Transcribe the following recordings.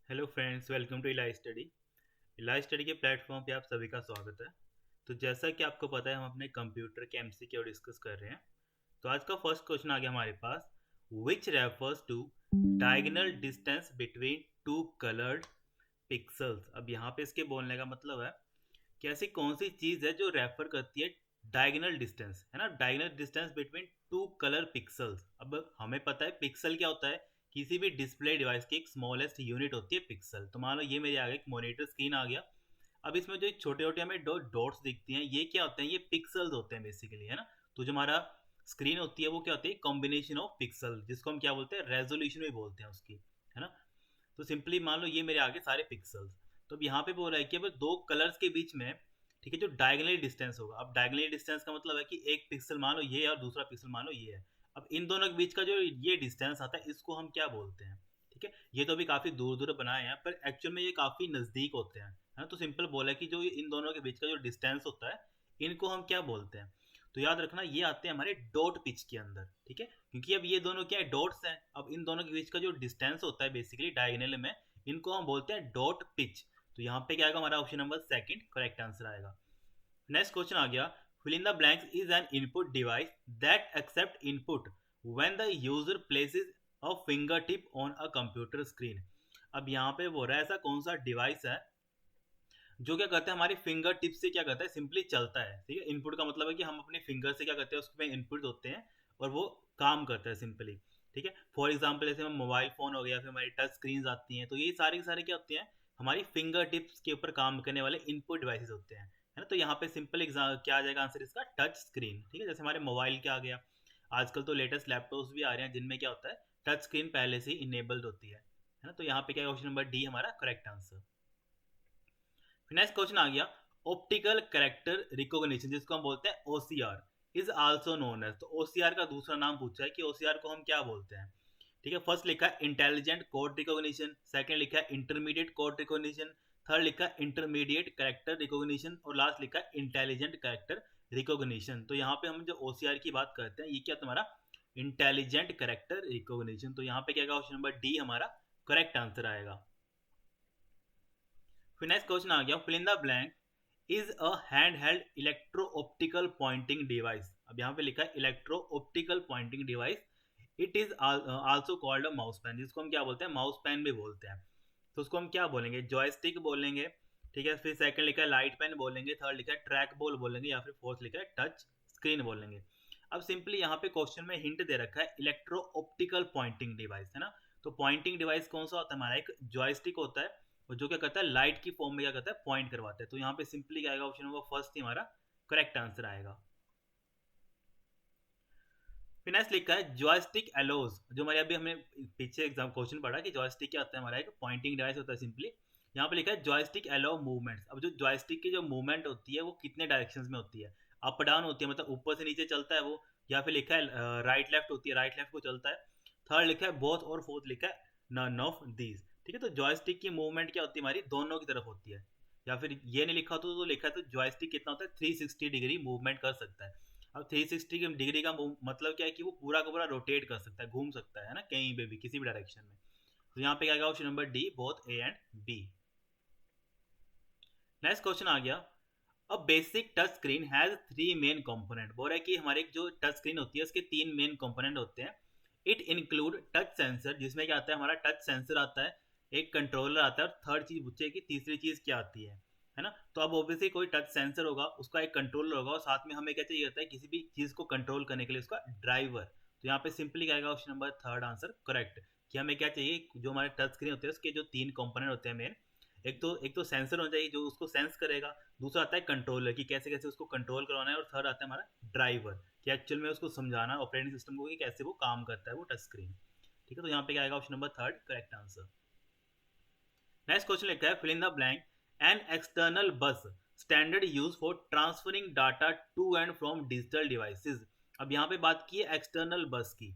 Hello friends, welcome to इलाज study. इलाज study के प्लेटफॉर्म पे आप सभी का स्वागत है। तो जैसा कि आपको पता है, हम अपने कंप्यूटर के एमसीक्यू डिस्कस कर रहे हैं। तो आज का फर्स्ट क्वेश्चन आ गया हमारे पास, which refers to diagonal distance between two coloured pixels. अब यहाँ पे इसके बोलने का मतलब है कि ऐसी कौन सी चीज़ है जो रेफर करती है डायगोनल डिस्टेंस, है ना, diagonal distance between to colour pixels. अब हमें पता है पिक्सल क्या होता है, किसी भी डिस्प्ले डिवाइस की एक स्मॉलेस्ट यूनिट होती है पिक्सल। तो मान लो ये मेरे आगे एक मॉनिटर स्क्रीन आ गया। अब इसमें जो छोटे छोटे हमें दो डॉट्स दिखती हैं, ये क्या होते हैं, ये पिक्सल्स होते हैं बेसिकली, है ना। तो जो हमारा स्क्रीन होती है वो क्या होती है, कॉम्बिनेशन ऑफ पिक्सल, जिसको हम क्या बोलते हैं, रेजोल्यूशन भी बोलते हैं उसकी, है ना। तो सिंपली मान लो ये मेरे आगे सारे पिक्सल्स। तो अब यहाँ पे बोल रहा है कि अब दो कलर्स के बीच में, ठीक है, जो डायगोनली डिस्टेंस होगा। अब डायगोनली डिस्टेंस का मतलब है कि एक पिक्सल मान लो ये है और दूसरा पिक्सल मान लो ये है। अब इन दोनों के बीच का जो ये डिस्टेंस आता है, इसको हम क्या बोलते हैं। ठीक है, ये तो अभी काफ़ी दूर दूर बनाए हैं, पर एक्चुअल में ये काफ़ी नज़दीक होते हैं, है ना। तो सिंपल बोला है कि जो इन दोनों के बीच का जो डिस्टेंस होता है, इनको हम क्या बोलते हैं। तो याद रखना, ये आते हैं हमारे डॉट पिच के अंदर, ठीक है। क्योंकि अब ये दोनों क्या है, डॉट्स हैं। अब इन दोनों के बीच का जो डिस्टेंस होता है बेसिकली डायगोनल में, इनको हम बोलते हैं डॉट पिच। तो यहाँ पे क्या आएगा, हमारा option number second correct answer आएगा। नेक्स्ट क्वेश्चन आ गया, fill in the blanks is an input device that accept input when the user places a fingertip on a computer screen। अब यहाँ पे वो रहा है, ऐसा कौन सा डिवाइस है जो क्या करता है, हमारी फिंगर टिप से क्या करता है, सिंपली चलता है। ठीक है, इनपुट का मतलब है कि हम अपने फिंगर से क्या करते हैं, उसमें इनपुट होते हैं और वो काम करता है सिंपली। ठीक है, फॉर एग्जाम्पल जैसे हम मोबाइल फोन हो गया, फिर हमारी टच स्क्रीन आती हैं, तो ये सारे के सारे क्या होते हैं, हमारी फिंगर टिप्स के ऊपर काम करने वाले इनपुट डिवाइसेस होते हैं, है ना। तो यहाँ पे सिंपल एग्जाम क्या आ जाएगा आंसर इसका, टच स्क्रीन। ठीक है, जैसे हमारे मोबाइल क्या आ गया, आजकल तो लेटेस्ट लैपटॉप्स भी आ रहे हैं जिनमें क्या होता है, टच स्क्रीन पहले से ही इनेबल्ड होती है ना। तो यहाँ पे क्या, ऑप्शन नंबर डी हमारा करेक्ट आंसर। नेक्स्ट क्वेश्चन आ गया, ऑप्टिकल कैरेक्टर रिकॉग्निशन, जिसको हम बोलते हैं OCR is also known as. तो ओसीआर का दूसरा नाम पूछा है कि ओसीआर को हम क्या बोलते हैं। ठीक है, फर्स्ट लिखा है इंटेलिजेंट कोड रिकॉग्निशन, सेकंड लिखा है इंटरमीडिएट कोड रिकॉग्निशन, थर्ड लिखा है इंटरमीडिएट कैरेक्टर रिकॉग्निशन, और लास्ट लिखा है इंटेलिजेंट कैरेक्टर रिकॉग्निशन। तो यहाँ पे हम जो ओसीआर की बात करते हैं, ये क्या तुम्हारा इंटेलिजेंट कैरेक्टर रिकॉग्निशन। तो यहाँ पे क्या ऑप्शन नंबर डी हमारा करेक्ट आंसर आएगा। फिर नेक्स्ट क्वेश्चन आ गया, fill in the blank is a hand held electro optical pointing device. अब यहाँ पे लिखा है electro optical pointing device, it is also called a mouse pen, जिसको हम क्या बोलते हैं, माउस पेन भी बोलते हैं। तो उसको हम क्या बोलेंगे, जॉयस्टिक बोलेंगे। ठीक है, फिर सेकंड लिखा है लाइट पेन बोलेंगे, थर्ड लिखा है ट्रैक बॉल बोलेंगे, या फिर फोर्थ लिखा है टच स्क्रीन बोलेंगे। अब सिंपली यहाँ पे क्वेश्चन में हिंट दे रखा है इलेक्ट्रो ऑप्टिकल पॉइंटिंग डिवाइस, है ना। तो पॉइंटिंग डिवाइस कौन सा होता है, हमारा एक जॉयस्टिक होता है, और जो क्या करता है, लाइट की फॉर्म में क्या करता है, पॉइंट करवाता है। तो यहाँ पे सिंपली क्या आएगा, ऑप्शन नंबर फर्स्ट ही हमारा करेक्ट आंसर आएगा। फिर नेक्स्ट लिखा है जॉयस्टिक एलोज, जो हमारे अभी हमने पीछे एग्जाम क्वेश्चन पढ़ा कि जॉयस्टिक क्या होता है, हमारा एक पॉइंटिंग डिवाइस होता है सिंपली। यहाँ पे लिखा है जॉयस्टिक एलो मूवमेंट्स। अब जो जॉयस्टिक की जो मूवमेंट होती है वो कितने डायरेक्शंस में होती है, अप डाउन होती है, मतलब ऊपर से नीचे चलता है वो, या फिर लिखा है राइट लेफ्ट होती है, राइट लेफ्ट को चलता है, थर्ड लिखा है बोथ, और फोर्थ लिखा है नन ऑफ दीज। ठीक है, तो जॉयस्टिक की मूवमेंट क्या होती है, हमारी दोनों की तरफ होती है। या फिर ये नहीं लिखा तो लिखा है तो जॉयस्टिक कितना होता है, 360 डिग्री मूवमेंट कर सकता है। अब 360 डिग्री का मतलब क्या है कि वो पूरा का पूरा रोटेट कर सकता है, घूम सकता है ना, कहीं पे भी किसी भी डायरेक्शन में। तो यहाँ पे क्या आएगा, option number D both A and B. Next question आ गया, a basic touch screen has three main component. बोल रहा है कि हमारे जो टच स्क्रीन होती है उसके तीन मेन कंपोनेंट होते हैं। इट इंक्लूड टच सेंसर, जिसमें क्या आता है, हमारा टच सेंसर आता है, एक कंट्रोलर आता है, और थर्ड चीज पूछे कि तीसरी चीज क्या आती है ना। तो अब ऑब्वियसली कोई टच सेंसर होगा, उसका एक कंट्रोलर होगा, और साथ में हमें क्या चाहिए होता है, किसी भी चीज को कंट्रोल करने के लिए उसका ड्राइवर। तो यहाँ पे सिंपली क्या आएगा, option number third answer correct, कि हमें क्या चाहिए, जो हमारे टच स्क्रीन होते हैं उसके जो तीन कंपोनेंट होते हैं मेन, एक तो सेंसर होना चाहिए जो उसको सेंस करेगा, दूसरा आता है कंट्रोलर कि कैसे कैसे उसको कंट्रोल करवाना है, और थर्ड आता है हमारा ड्राइवर कि एक्चुअल में उसको समझाना ऑपरेटिंग सिस्टम को कि कैसे वो काम करता है वो टच स्क्रीन। ठीक है, तो यहाँ पे क्या आएगा, option number third correct answer. Next question लिखा है, fill in the blank an external bus standard use for transferring data to and from digital devices. अब यहाँ पे बात की है एक्सटर्नल बस की।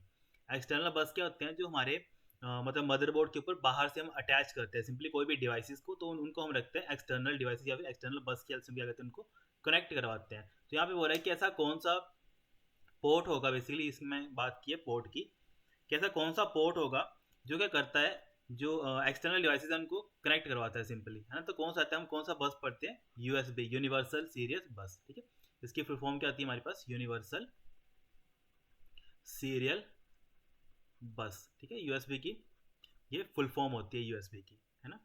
एक्सटर्नल बस क्या होते हैं, जो हमारे मतलब मदरबोर्ड के ऊपर बाहर से हम अटैच करते हैं सिंपली कोई भी डिवाइसेस को, तो उनको हम रखते हैं एक्सटर्नल डिवाइसेस, या फिर एक्सटर्नल बस के क्या कहते हैं, उनको कनेक्ट करवाते हैं। तो यहाँ पे बोल रहा है कि ऐसा कौन सा पोर्ट होगा, बेसिकली इसमें बात की है पोर्ट की, कि ऐसा कौन सा पोर्ट होगा जो क्या करता है, जो एक्सटर्नल डिवाइसेस हैं उनको कनेक्ट करवाता है सिंपली, है ना। तो कौन सा आता है, हम कौन सा बस पढ़ते हैं, यूएसबी, यूनिवर्सल सीरियल बस, ठीक है। इसकी फुल फॉर्म क्या आती है हमारे पास, यूनिवर्सल सीरियल बस, ठीक है। यूएसबी की ये फुल फॉर्म होती है यूएसबी की, है ना।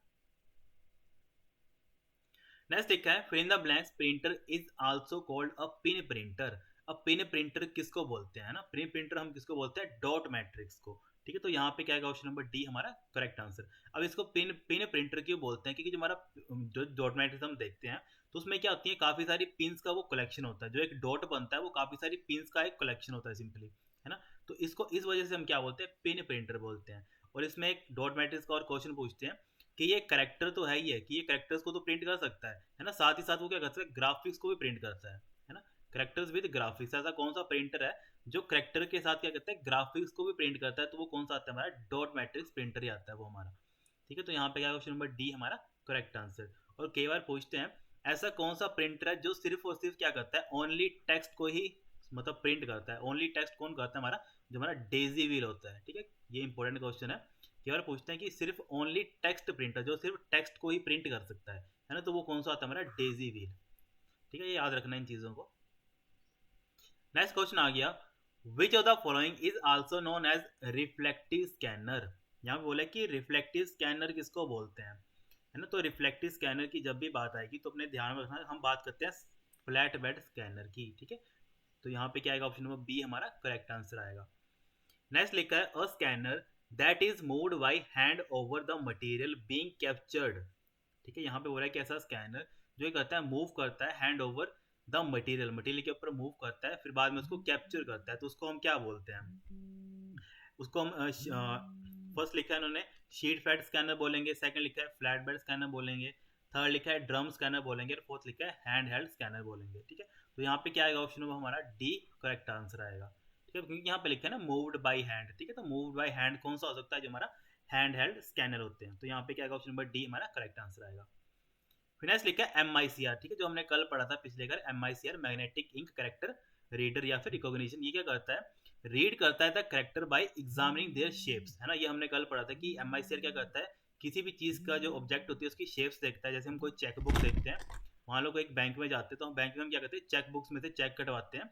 नेक्स्ट लिखा है fill in the blanks, printer is also called a pin printer. अब पिन प्रिंटर किसको बोलते हैं ना, पिन प्रिंटर हम किसको बोलते हैं, डॉट मैट्रिक्स को, ठीक है। तो यहाँ पे क्या है, ऑप्शन नंबर डी हमारा करेक्ट आंसर। अब इसको पिन पिन प्रिंटर क्यों बोलते हैं, क्योंकि जो हमारा जो डॉट मैट्रिक्स हम देखते हैं तो उसमें क्या होती है, काफी सारी पिंस का वो कलेक्शन होता है। जो एक डॉट बनता है वो काफी सारी पिंस का एक कलेक्शन होता है सिंपली, है ना। तो इसको इस वजह से हम क्या बोलते हैं, पिन प्रिंटर बोलते हैं। और इसमें एक डॉट मैट्रिक्स का और क्वेश्चन पूछते हैं कि ये करेक्टर तो है ही है, कि ये करेक्टर्स को तो प्रिंट कर सकता है ना, साथ ही साथ वो क्या करता है, ग्राफिक्स को भी प्रिंट करता है ना। करेक्टर्स विद ग्राफिक्स, ऐसा कौन सा प्रिंटर है जो करेक्टर के साथ क्या करता है, ग्राफिक्स को भी प्रिंट करता है, तो वो कौन सा आता है हमारा, डॉट मैट्रिक्स प्रिंटर ही आता है वो हमारा, ठीक है। तो यहाँ पे क्या ऑप्शन नंबर डी हमारा करेक्ट आंसर। और कई बार पूछते हैं ऐसा कौन सा प्रिंटर है जो सिर्फ और सिर्फ क्या करता है, ओनली टेक्स्ट को ही मतलब प्रिंट करता है। ओनली टेक्स्ट कौन करता है हमारा, जो हमारा डेजी व्हील होता है, ठीक है। ये इंपॉर्टेंट क्वेश्चन है। कई बार पूछते हैं कि सिर्फ ओनली टेक्स्ट प्रिंटर जो सिर्फ टेक्स्ट को ही प्रिंट कर सकता है ना, तो वो कौन सा आता है हमारा, डेजी व्हील, ठीक है। ये याद रखना इन चीजों को। नेक्स्ट क्वेश्चन आ गया, which of the following is also known as reflective scanner. यहाँ पे बोला कि रिफ्लेक्टिव स्कैनर किसको बोलते हैं, है ना। तो रिफ्लेक्टिव स्कैनर की जब भी बात आएगी तो अपने ध्यान में रखना, हम बात करते हैं फ्लैट बेड स्कैनर की, ठीक है। तो यहाँ पे क्या आएगा, ऑप्शन नंबर बी हमारा करेक्ट आंसर आएगा। नेक्स्ट लिखा है a scanner that is moved by hand over the material being captured, ठीक है। यहाँ पे बोला है कि ऐसा स्कैनर जो ये करता है, मूव करता है hand over the material, material के ऊपर मूव करता है, फिर बाद में उसको कैप्चर करता है, तो उसको हम क्या बोलते हैं, उसको हम फर्स्ट लिखा है इन्होंने शीट फैट स्कैनर बोलेंगे, सेकंड लिखा है फ्लैट बेड स्कैनर बोलेंगे, थर्ड लिखा है ड्रम स्कैनर बोलेंगे, और फोर्थ लिखा है हैंड हेल्ड स्कैनर बोलेंगे, ठीक है। तो यहाँ पे क्या आएगा, ऑप्शन नंबर हमारा डी करेक्ट आंसर आएगा, ठीक है। क्योंकि यहाँ पे लिखा है ना मूव्ड बाई हैंड, ठीक है। तो मूव्ड बाई हैंड कौन सा हो सकता है, जो हमारा हैंड हेल्ड स्कैनर होते हैं। तो यहाँ पे क्या आएगा, ऑप्शन नंबर डी हमारा करेक्ट आंसर आएगा। फिर नेक्स्ट लिखा है MICR, ठीक है, जो हमने कल पढ़ा था पिछले कर, MICR magnetic ink character reader या फिर रिकॉग्निशन। ये क्या करता है, रीड करता है the character by examining their shapes, है ना। ये हमने कल पढ़ा था कि MICR क्या करता है, किसी भी चीज का जो ऑब्जेक्ट होती है उसकी शेप्स देखता है। जैसे हम कोई चेक बुक देखते हैं, मान लो कोई एक बैंक में जाते हैं, तो हम बैंक में हम क्या करते हैं, चेक बुक्स में से चेक कटवाते हैं।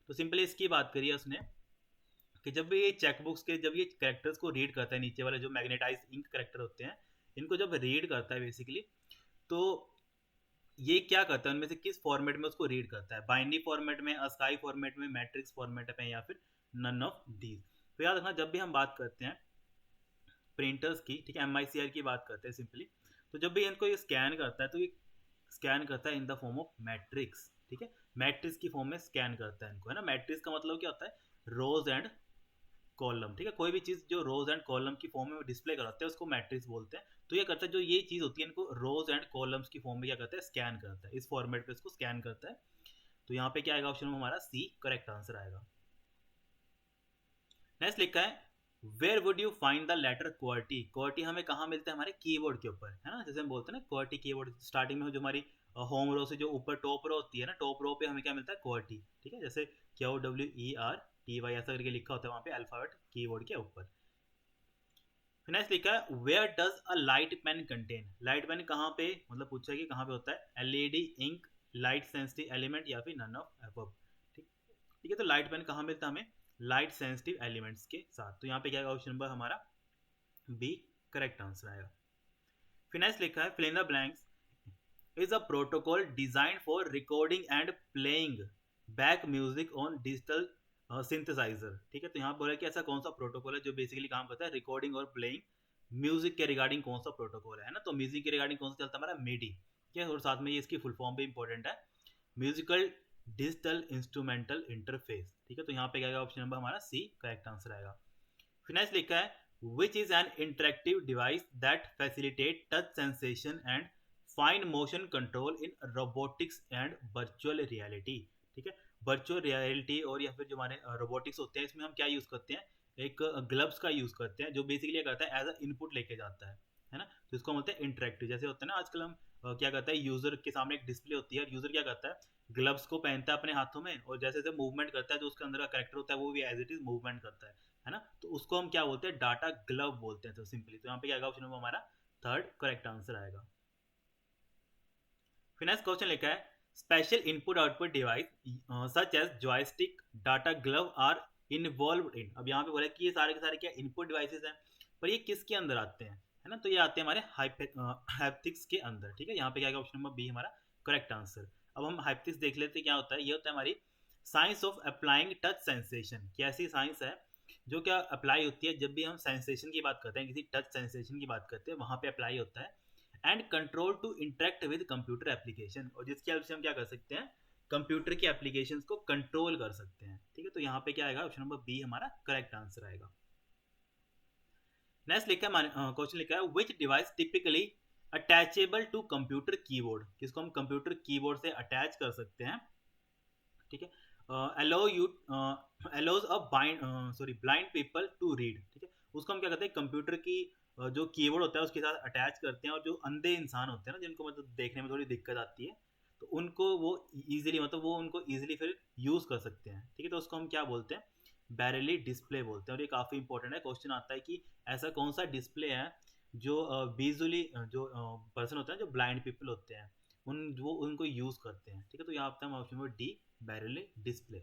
तो सिंपली इसकी बात करिए उसने कि जब भी ये चेक बुक्स के जब ये करेक्टर्स को रीड करता है, नीचे वाले जो मैग्नेटाइज इंक करेक्टर होते हैं, इनको जब रीड करता है बेसिकली, तो ये क्या करता है, उनमें से किस फॉर्मेट में उसको रीड करता है, बाइनरी फॉर्मेट में, अस्काई फॉर्मेट में, मैट्रिक्स फॉर्मेट में, या फिर नन ऑफ दीज। तो याद रखना जब भी हम बात करते हैं प्रिंटर्स की, ठीक है, MICR की बात करते हैं सिंपली, तो जब भी इनको ये स्कैन करता है तो ये स्कैन करता है in the form of matrix, ठीक है। मैट्रिक्स की फॉर्म में स्कैन करता है इनको, है ना। मैट्रिक्स का मतलब क्या होता है, रोज एंड कॉलम, ठीक है। कोई भी चीज जो रोज एंड कॉलम की फॉर्म में डिस्प्ले कराते हैं उसको मैट्रिक्स बोलते हैं। तो ये करता है, जो ये चीज होती है इनको रोज एंड कॉलम्स की फॉर्म में क्या करता है, स्कैन करता है, इस फॉर्मेट पे इसको स्कैन करता है। तो यहाँ पे क्या आएगा, ऑप्शन में हमारा सी करेक्ट आंसर आएगा। नेक्स्ट लिखा है where would you find the letter QWERTY. QWERTY हमें कहाँ मिलता है, हमारे कीबोर्ड के ऊपर, है ना। जैसे हम बोलते हैं ना क्वार्टी कीबोर्ड, स्टार्टिंग में जो हमारी होम रो से जो ऊपर टॉप रो होती है ना, टॉप रो पे हमें क्या मिलता है, क्वार्टी, ठीक है। जैसे QWERTY ऐसा करके लिखा होता है वहाँ पे अल्फाबेट कीबोर्ड के ऊपर। नेक्स्ट लिखा है where does a light pen contain. Light pen कहाँ पे, मतलब पूछा है कि कहाँ पे होता है, LED ink, light sensitive element, या फिर नन ऑफ अबव, ठीक, ठीक है। तो लाइट पेन कहाँ मिलता है हमें, लाइट सेंसिटिव एलिमेंट्स के साथ। तो यहाँ पे क्या है, ऑप्शन नंबर हमारा बी करेक्ट आंसर आएगा। फिर नेक्स्ट लिखा है fill in the blanks is a protocol design for recording and playing back music on digital synthesiser, ठीक है। तो यहाँ बोला कि ऐसा कौन सा प्रोटोकॉल है जो बेसिकली काम करता है रिकॉर्डिंग और प्लेइंग म्यूजिक के रिगार्डिंग, कौन सा प्रोटोकॉल है ना। तो म्यूजिक के रिगार्डिंग कौन सा चलता है हमारा, मिडी, ठीक है। और साथ में ये इसकी फुल फॉर्म भी इंपॉर्टेंट है, म्यूजिकल डिजिटल इंस्ट्रूमेंटल इंटरफेस, ठीक है। तो यहाँ पे क्या आएगा, ऑप्शन नंबर हमारा सी करेक्ट आंसर आएगा। फिर नेक्स्ट लिखा है which is N interactive device that facilitate touch sensation and fine motion control in robotics and virtual reality, ठीक है। वर्चुअल रियलिटी और या फिर जो हमारे रोबोटिक्स होते हैं, इसमें हम क्या यूज करते हैं, एक ग्लव्स का यूज करते हैं, जो बेसिकली क्या करता है, एज अ इनपुट लेके जाता है ना। तो इसको बोलते हैं इंटरेक्टिव। जैसे होता है ना आजकल हम क्या करता है, यूजर के सामने एक डिस्प्ले होती है और यूजर क्या करता है, ग्लव्स को पहनता है अपने हाथों में, और जैसे जैसे मूवमेंट करता है जो उसके अंदर का करेक्टर होता है वो भी एज इट इज मूवमेंट करता है है ना, तो उसको हम क्या बोलते हैं, डाटा ग्लव बोलते हैं। तो सिंपली तो यहाँ पे क्या आएगा ऑप्शन नंबर हमारा थर्ड करेक्ट आंसर आएगा। फिर नेक्स्ट क्वेश्चन लिखा है special input output device such as joystick data glove are involve in. अब यहाँ पे बोला कि ये सारे के सारे क्या इनपुट डिवाइसेस हैं, पर ये किसके अंदर आते हैं, है ना, तो ये आते हैं हमारे हाइपथिक्स के अंदर। ठीक है, यहाँ पे क्या आएगा ऑप्शन नंबर बी हमारा करेक्ट आंसर। अब हम हाइपथिक्स देख लेते हैं क्या होता है। ये होता है हमारी science of applying touch sensation, कि ऐसी साइंस है जो क्या अप्लाई होती है जब भी हम सेंसेशन की बात करते हैं, किसी टच सेंसेशन की बात करते हैं, वहां पे अप्लाई होता है। And control to interact with computer application, और जिसकी हेल्प से हम क्या कर सकते हैं, कंप्यूटर की एप्लीकेशंस को कंट्रोल कर सकते हैं। ठीक है, तो यहाँ पे क्या आएगा ऑप्शन नंबर बी हमारा करेक्ट आंसर आएगा। नेक्स्ट लिखा है क्वेश्चन लिखा है which device typically attachable to computer keyboard, किसको हम कंप्यूटर कीबोर्ड से अटैच कर सकते हैं। ठीक है, allow you allows a blind people to read. ठीक है, उसको हम क्या करते हैं, कंप्यूटर की जो कीबोर्ड होता है उसके साथ अटैच करते हैं, और जो अंधे इंसान होते हैं ना, जिनको मतलब देखने में थोड़ी दिक्कत आती है, तो उनको वो इजीली मतलब वो उनको इजीली फिर यूज़ कर सकते हैं। ठीक है, तो उसको हम क्या बोलते हैं, बैरली डिस्प्ले बोलते हैं। और ये काफ़ी इंपॉर्टेंट है, क्वेश्चन आता है कि ऐसा कौन सा डिस्प्ले है जो विजुअली जो पर्सन होते हैं, जो ब्लाइंड पीपल होते हैं, वो उनको यूज़ करते हैं। ठीक है, तो यहाँ पे हम option number D braille display.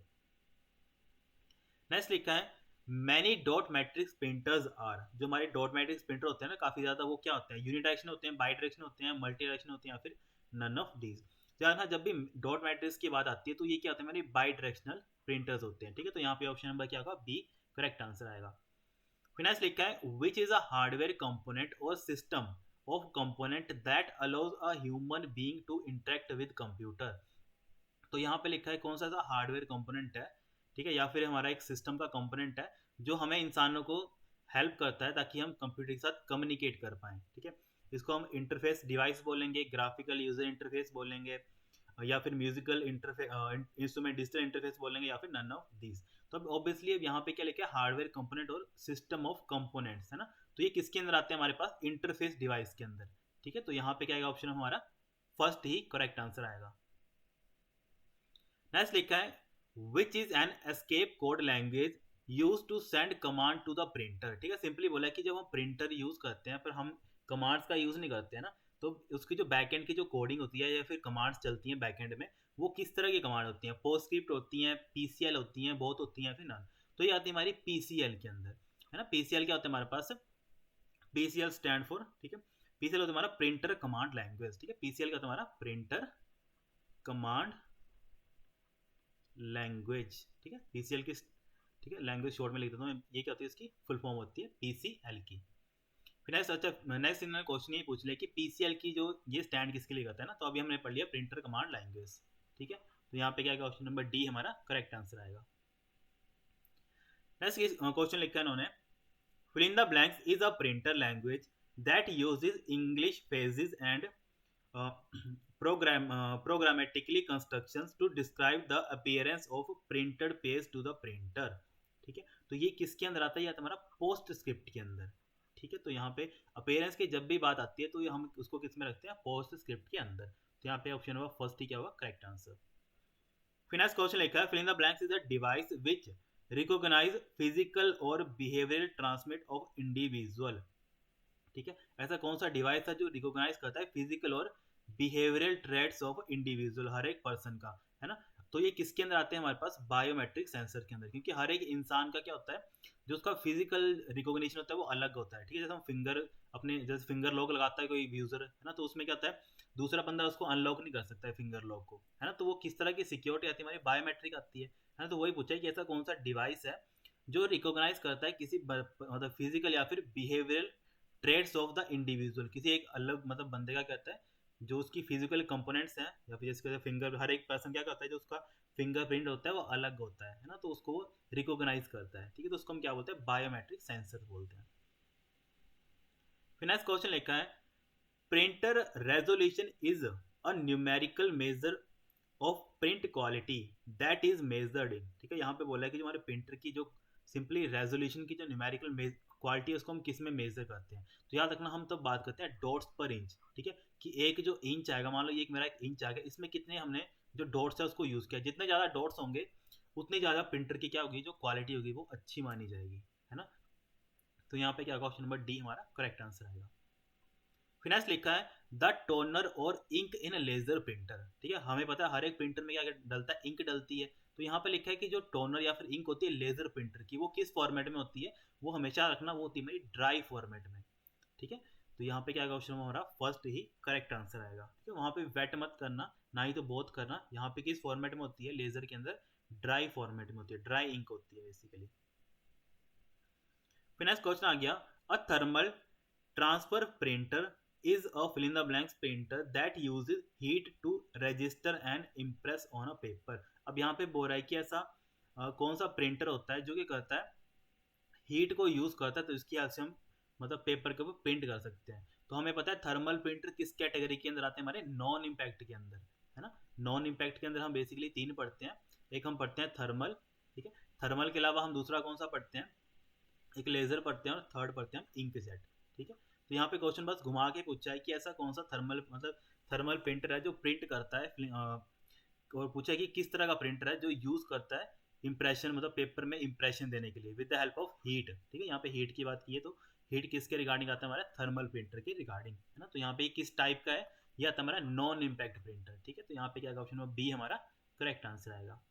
Next लिखा है many dot matrix printers are, जो हमारे डॉट मैट्रिक्स प्रिंटर होते हैं ना काफ़ी ज़्यादा, वो क्या होते हैं, यूनिडायरेक्शन होते हैं, बाई डायरेक्शन होते हैं, मल्टी डायरेक्शन होते हैं, या फिर नन ऑफ दीज। जहाँ जब भी डॉट मैट्रिक्स की बात आती है तो ये क्या होते हैं, हमारे बाई डायरेक्शनल प्रिंटर्स होते हैं। ठीक है, तो यहाँ पे ऑप्शन नंबर क्या होगा, बी करेक्ट आंसर आएगा। फिर लिखा है which is a hardware component और system of component that allows a human being to interact with computer. तो यहाँ पे लिखा है कौन सा हार्डवेयर कंपोनेंट है, ठीक है, या फिर हमारा एक सिस्टम का कंपोनेंट है जो हमें इंसानों को हेल्प करता है ताकि हम कंप्यूटर के साथ कम्युनिकेट कर पाएँ। ठीक है, इसको हम इंटरफेस डिवाइस बोलेंगे, ग्राफिकल यूजर इंटरफेस बोलेंगे, या फिर musical interface instrument digital interface बोलेंगे, या फिर नन ऑफ दीज। तो अब ऑब्वियसली अब यहाँ पे क्या लिखा है, हार्डवेयर कंपोनेंट और सिस्टम ऑफ कंपोनेंट्स, है ना, तो ये किसके अंदर आते हैं, हमारे पास इंटरफेस डिवाइस के अंदर। ठीक है, तो यहाँ पे क्या आएगा ऑप्शन हमारा फर्स्ट ही करेक्ट आंसर आएगा। नेक्स्ट लिखा है which is an escape code language use to send command to the printer. ठीक है, सिंपली बोला कि जब हम प्रिंटर यूज करते हैं पर हम कमांड्स का यूज नहीं करते हैं ना, तो उसकी जो बैकएंड की जो कोडिंग होती है या फिर कमांड्स चलती हैं बैकएंड में, वो किस तरह की कमांड होती हैं, पोस्टस्क्रिप्ट होती हैं, पीसीएल होती हैं, बहुत होती हैं, फिर नन। तो ये आती है हमारी पीसीएल के अंदर, है ना। पीसीएल क्या होता है हमारे पास, पीसीएल स्टैंड फॉर, ठीक है, पीसीएल होता है हमारा प्रिंटर कमांड लैंग्वेज। ठीक है, पीसीएल का होता है हमारा प्रिंटर कमांड लैंग्वेज। ठीक है, पीसीएल की, ठीक है, लैंग्वेज शॉर्ट में लिख देता हूँ, ये क्या होती है, इसकी फुल फॉर्म होती है पीसीएल की। फिर नेक्स्ट, अच्छा नेक्स्ट इन्होंने क्वेश्चन ये पूछ लिया कि पीसीएल की जो ये स्टैंड किसके लिए करता है ना, तो अभी हमने पढ़ लिया प्रिंटर कमांड लैंग्वेज। ठीक है, तो यहाँ पे क्या आएगा ऑप्शन नंबर डी हमारा करेक्ट आंसर आएगा। नेक्स्ट क्वेश्चन लिखा है इन्होंने fill in the blanks is a printer language that uses English phrases and programmatically constructions to describe the appearance of printed page to the printer। ठीक है, तो ये किसके अंदर आता है, ये हमारा पोस्ट स्क्रिप्ट के अंदर। ठीक है, तो यहाँ पे अपेयरेंस की जब भी बात आती है तो ये हम उसको किस में रखते हैं, पोस्ट स्क्रिप्ट के अंदर। तो यहाँ पे ऑप्शन होगा फर्स्ट ही क्या होगा करेक्ट आंसर। फिर नेक्स्ट क्वेश्चन लिखा है fill in the blanks is a device which recognize physical और behavioral transmit of individual। ठीक है, ऐसा कौन सा डिवाइस है जो रिकॉग्नाइज करता है फिजिकल और बिहेवियरल ट्रेड्स ऑफ इंडिविजुअल, हर एक पर्सन का, है ना। तो ये किसके अंदर आते हैं, हमारे पास बायोमेट्रिक सेंसर के अंदर, क्योंकि हर एक इंसान का क्या होता है, जो उसका फिजिकल रिकॉग्निशन होता है वो अलग होता है। ठीक है, जैसे हम फिंगर अपने जैसे फिंगर लॉक लगाता है कोई यूजर, है ना, तो उसमें क्या होता है, दूसरा बंदा उसको अनलॉक नहीं कर सकता है फिंगर लॉक को, है ना, तो वो किस तरह की सिक्योरिटी आती है, हमारी बायोमेट्रिक आती है ना। तो वही पूछा है कि ऐसा कौन सा डिवाइस है जो रिकॉग्नाइज करता है किसी मतलब फिजिकल या फिर behavioural traits of the individual, किसी एक अलग मतलब बंदे का कहता है जो उसकी फिजिकल कंपोनेंट्स हैं, या फिर जैसे फिंगर, हर एक पर्सन क्या करता है, जो उसका फिंगरप्रिंट होता है वो अलग होता है ना, तो उसको वो रिकॉग्नाइज करता है। ठीक है, तो उसको हम क्या बोलते हैं, बायोमेट्रिक सेंसर बोलते हैं। फिर नेक्स्ट क्वेश्चन लिखा है printer resolution is a numerical measure of print quality that is measured in. ठीक है, यहाँ पे बोला है कि जो हमारे प्रिंटर की जो सिंपली रेजोल्यूशन की जो न्यूमेरिकल क्वालिटी है उसको हम किस में मेजर करते हैं, तो याद रखना हम तो बात करते हैं डॉट्स पर इंच। ठीक है, कि एक जो इंच आएगा, मान लो ये एक मेरा एक इंच आ गया, इसमें कितने हमने जो डॉट्स है उसको यूज किया, जितने ज़्यादा डॉट्स होंगे उतनी ज़्यादा प्रिंटर की क्या होगी, जो क्वालिटी होगी वो अच्छी मानी जाएगी। है ना। तो यहाँ पे क्या होगा, ऑप्शन नंबर डी हमारा करेक्ट आंसर आएगा। फिर नेक्स्ट लिखा है द टोनर और इंक इन लेजर प्रिंटर। ठीक है, हमें पता है हर एक प्रिंटर में क्या डलता है, इंक डलती है। तो यहाँ पे लिखा है कि जो टोनर या फिर इंक होती है लेजर प्रिंटर की, वो किस फॉर्मेट में होती है, वो हमेशा रखना, वो होती है मेरी ड्राई फॉर्मेट में। ठीक है, तो यहाँ पे क्या आएगा, ऑप्शन हमारा फर्स्ट ही करेक्ट आंसर आएगा। ठीक है, वहाँ पे वेट मत करना, ना ही तो बहुत करना। यहाँ पे किस फॉर्मेट में होती है, लेजर के अंदर ड्राई फॉर्मेट में होती है, ड्राई इंक होती है बेसिकली। फिर नेक्स्ट क्वेश्चन आ गया, अ thermal transfer printer is a fill in the blanks printer that uses heat to register and impress on a paper। अब यहाँ पे बोल रहा है कि ऐसा कौन सा प्रिंटर होता है जो कि करता है हीट को यूज करता है, तो इसकी हेल्प से हम मतलब पेपर के ऊपर प्रिंट कर सकते हैं। तो हमें पता है थर्मल प्रिंटर किस कैटेगरी के अंदर आते हैं, हमारे नॉन इम्पैक्ट के अंदर, है ना। नॉन इम्पैक्ट के अंदर हम बेसिकली तीन पढ़ते हैं, एक हम पढ़ते हैं थर्मल, ठीक है, थर्मल के अलावा हम दूसरा कौन सा पढ़ते हैं, एक लेजर पढ़ते हैं, और थर्ड पढ़ते हैं हम इंक जेट। ठीक है, तो यहाँ पे क्वेश्चन बस घुमा के पूछा है कि ऐसा कौन सा थर्मल मतलब थर्मल प्रिंटर है जो प्रिंट करता है, और पूछा है कि किस तरह का प्रिंटर है जो यूज करता है इंप्रेशन मतलब पेपर में इंप्रेशन देने के लिए with the help of heat. ठीक है, यहाँ पे हीट की बात की है, तो हीट किसके रिगार्डिंग आता है, हमारा थर्मल प्रिंटर के रिगार्डिंग, है ना। तो यहाँ पे किस टाइप का है, यह आता है हमारा नॉन इम्पैक्ट प्रिंटर। ठीक है, तो यहाँ पे क्या ऑप्शन नंबर बी हमारा करेक्ट आंसर आएगा।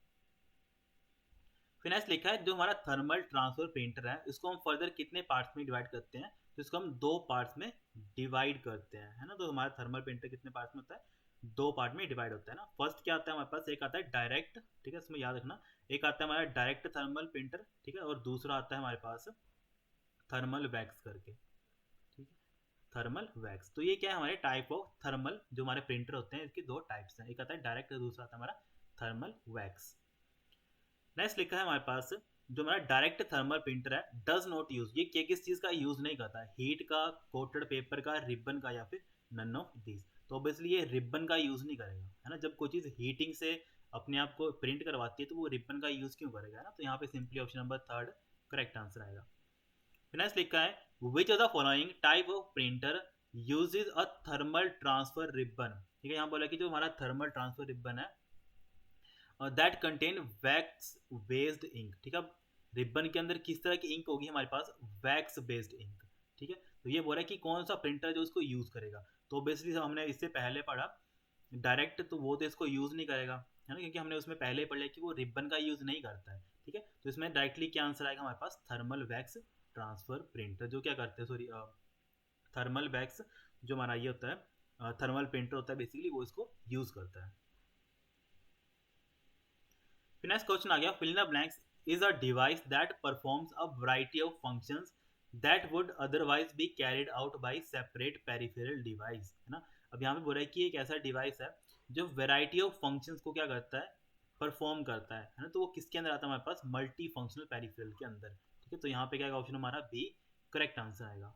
फिर नेक्स्ट लिखा है जो हमारा थर्मल ट्रांसफर प्रिंटर है, इसको हम फर्दर कितने पार्ट्स में डिवाइड करते हैं, तो इसको हम दो पार्ट्स में डिवाइड करते हैं, है ना। तो हमारा थर्मल प्रिंटर कितने पार्ट्स में होता है, दो पार्ट में डिवाइड होता है ना। फर्स्ट क्या आता है हमारे पास, एक आता है डायरेक्ट, ठीक है, इसमें याद रखना, एक आता है हमारा डायरेक्ट थर्मल प्रिंटर, ठीक है, और दूसरा आता है हमारे पास थर्मल वैक्स करके। ठीक है, थर्मल वैक्स। तो ये क्या है, हमारे टाइप ऑफ थर्मल जो हमारे प्रिंटर होते हैं, इसके दो टाइप्स हैं, एक आता है डायरेक्ट और दूसरा आता है हमारा थर्मल वैक्स। नेक्स्ट लिखा है हमारे पास जो हमारा डायरेक्ट थर्मल प्रिंटर है डज नॉट यूज, ये क्या किस चीज का यूज नहीं करता है, हीट का, कोटेड पेपर का, रिबन का, या फिर नन ऑफ दिस। तो ऑब्वियसली ये रिबन का यूज नहीं करेगा, है ना। जब कोई चीज हीटिंग से अपने आप को प्रिंट करवाती है तो वो रिबन का यूज क्यों करेगा, है ना। तो यहाँ पे simply option number third correct answer आएगा। फिर नेक्स्ट लिखा है which of the following type of printer uses a thermal transfer ribbon. ठीक है, यहाँ बोला कि जो हमारा थर्मल ट्रांसफर रिबन है that contain wax based ink. ठीक है, रिबन के अंदर किस तरह की इंक होगी हमारे पास, वैक्स बेस्ड इंक। ठीक है, तो ये बोल रहा है कि कौन सा प्रिंटर जो इसको यूज करेगा, तो बेसिकली हमने इससे पहले पढ़ा डायरेक्ट, तो वो तो इसको यूज नहीं करेगा, है ना, क्योंकि हमने उसमें पहले पढ़ लिया कि वो रिबन का यूज नहीं करता है। ठीक है, तो इसमें डायरेक्टली क्या आंसर आएगा हमारे पास, थर्मल वैक्स ट्रांसफर प्रिंटर जो क्या करते हैं, सॉरी थर्मल वैक्स जो हमारा ये होता है थर्मल प्रिंटर होता है बेसिकली, वो इसको यूज करता है। फिर नेक्स्ट क्वेश्चन आ गया, fill in the blanks is a device that performs a variety of functions that would otherwise be carried out by separate peripheral device, है ना। अब यहाँ पे बोल रहा है कि एक ऐसा डिवाइस है जो वैरायटी ऑफ फंक्शंस को क्या करता है, परफॉर्म करता है ना। तो वो किसके अंदर आता है हमारे पास, मल्टी फंक्शनल पेरिफेरल के अंदर। ठीक है, तो यहाँ पे क्या ऑप्शन हमारा बी करेक्ट आंसर आएगा।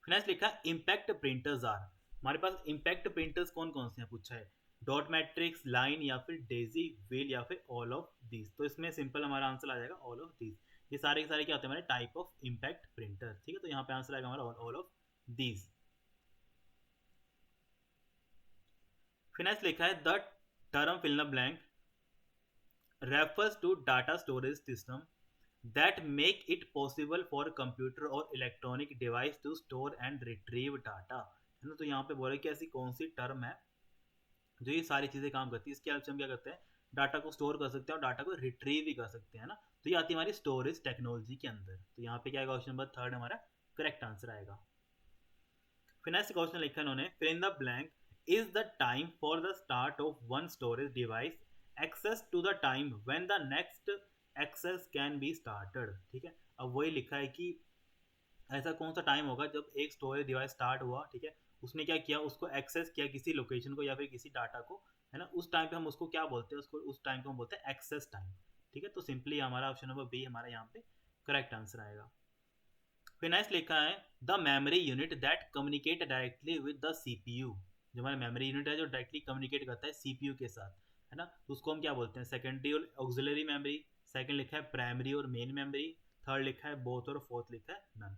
फिर नेक्स्ट लिखा इम्पैक्ट प्रिंटर्स आर, हमारे पास इम्पैक्ट प्रिंटर्स कौन कौन से हैं पूछा है, डॉट मैट्रिक्स, लाइन, या फिर डेजी, व्हील, या फिर ऑल ऑफ दीज। तो इसमें सिंपल हमारा आंसर आ जाएगा ऑल ऑफ दीज। ये सारे के सारे क्या होते हैं हमारे टाइप ऑफ इम्पैक्ट प्रिंटर। ठीक है, तो यहाँ पे आंसर आएगा हमारा ऑल ऑफ दीज। फिर नेक्स्ट लिखा है the term fill in the blank refers to data storage system that make it possible for computer or electronic device to store and retrieve data, है ना। तो यहाँ पे बोले कि ऐसी कौन सी टर्म है जो ये सारी चीजें काम करती है, इसके हेल्प से हम क्या करते हैं, डाटा को स्टोर कर सकते हैं और डाटा को रिट्रीव भी कर सकते हैं ना। तो ये आती है हमारी स्टोरेज टेक्नोलॉजी के अंदर। तो यहाँ पे क्या आएगा, ऑप्शन नंबर थर्ड हमारा करेक्ट आंसर आएगा। फिर नेक्स्ट क्वेश्चन लिखा है उन्होंने, fill in the blank is the time for the start of one storage device access to the time when the next access can be started. ठीक है, अब वही लिखा है कि ऐसा कौन सा टाइम होगा जब एक स्टोरेज डिवाइस स्टार्ट हुआ, ठीक है, उसने क्या किया, उसको एक्सेस किया किसी लोकेशन को या फिर किसी डाटा को, है ना, उस टाइम पे हम उसको क्या बोलते हैं, उसको उस टाइम को हम बोलते हैं एक्सेस टाइम। ठीक है, तो सिंपली हमारा ऑप्शन नंबर बी हमारा यहाँ पे करेक्ट आंसर आएगा। फिर नेक्स्ट लिखा है the memory unit that communicate directly with the CPU, जो हमारा मेमोरी यूनिट है जो डायरेक्टली कम्युनिकेट करता है सीपीयू के साथ, है ना, तो उसको हम क्या बोलते हैं, सेकेंडरी और ऑक्सिलरी मेमोरी, सेकंड लिखा है प्राइमरी और मेन मेमोरी, थर्ड लिखा है बोथ और फोर्थ लिखा है नन।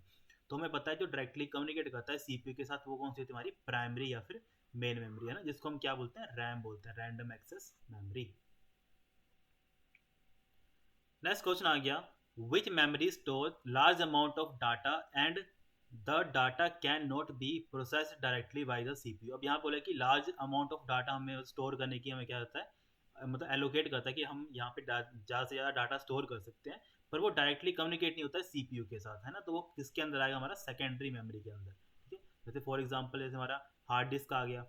तो हमें पता है जो डायरेक्टली कम्युनिकेट करता है सीपीयू के साथ वो कौन सी होती है, हमारी प्राइमरी या फिर मेन मेमोरी, है ना, जिसको हम क्या बोलते हैं, रैम बोलते हैं, random access memory. Next question आ गया, which memory stores large amount of data and the data can not be processed directly by the CPU। अब यहाँ बोला कि large amount of data हमें स्टोर करने की हमें क्या होता है, मतलब एलोकेट करता है कि हम यहाँ पे ज़्यादा से ज़्यादा डाटा स्टोर कर सकते हैं, पर वो डायरेक्टली कम्युनिकेट नहीं होता है सीपीयू के साथ, है ना। तो वो किसके अंदर आएगा, हमारा सेकेंडरी मेमोरी के अंदर, ठीक है। जैसे फॉर एग्जांपल जैसे हमारा हार्ड डिस्क आ गया,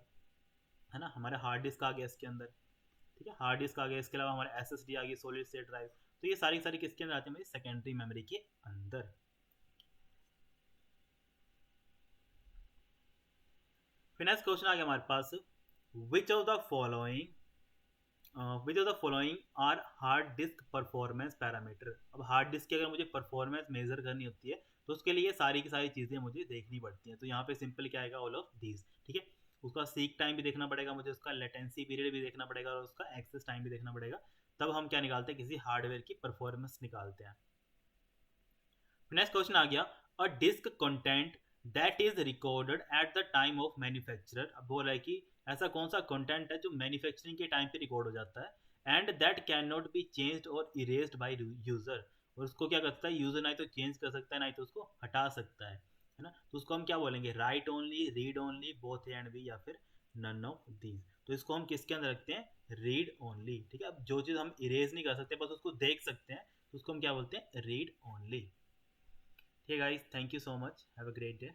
है ना, हमारा हार्ड डिस्क आ गया इसके अंदर, ठीक है, हार्ड डिस्क आ गया, इसके अलावा हमारा एसएसडी आ गई, सॉलिड स्टेट ड्राइव। तो ये सारी सारी किसके अंदर आती है, हमारी सेकेंडरी मेमोरी के अंदर। फिर नेक्स्ट क्वेश्चन आ गया हमारे पास, which of the following which of the following are hard disk performance parameter. अब हार्ड डिस्क की अगर मुझे परफॉर्मेंस मेजर करनी होती है तो उसके लिए सारी की सारी चीज़ें मुझे देखनी पड़ती हैं। तो यहाँ पे सिंपल क्या आएगा, ऑल ऑफ दीज, ठीक है। उसका सीक टाइम भी देखना पड़ेगा मुझे, उसका लेटेंसी पीरियड भी देखना पड़ेगा और उसका एक्सेस टाइम भी देखना पड़ेगा, तब हम क्या निकालते हैं, किसी हार्डवेयर की परफॉर्मेंस निकालते हैं। नेक्स्ट क्वेश्चन आ गया, a disk content that is recorded at the time of manufacturer. अब बोल रहा है कि ऐसा कौन सा कंटेंट है जो मैन्युफैक्चरिंग के टाइम पे रिकॉर्ड हो जाता है, and that can not be changed और इरेज्ड बाय यूजर। और उसको क्या करता है यूजर, ना तो चेंज कर सकता है ना तो उसको हटा सकता है ना। तो उसको हम क्या बोलेंगे, write only, read only, both A and B, या फिर नन ऑफ दीज। तो इसको हम किसके अंदर रखते हैं, रीड ओनली, ठीक है। अब जो चीज़ हम इरेज नहीं कर सकते बस उसको देख सकते हैं, तो उसको हम क्या बोलते हैं, read only. Hey guys, thank you so much. Have a great day.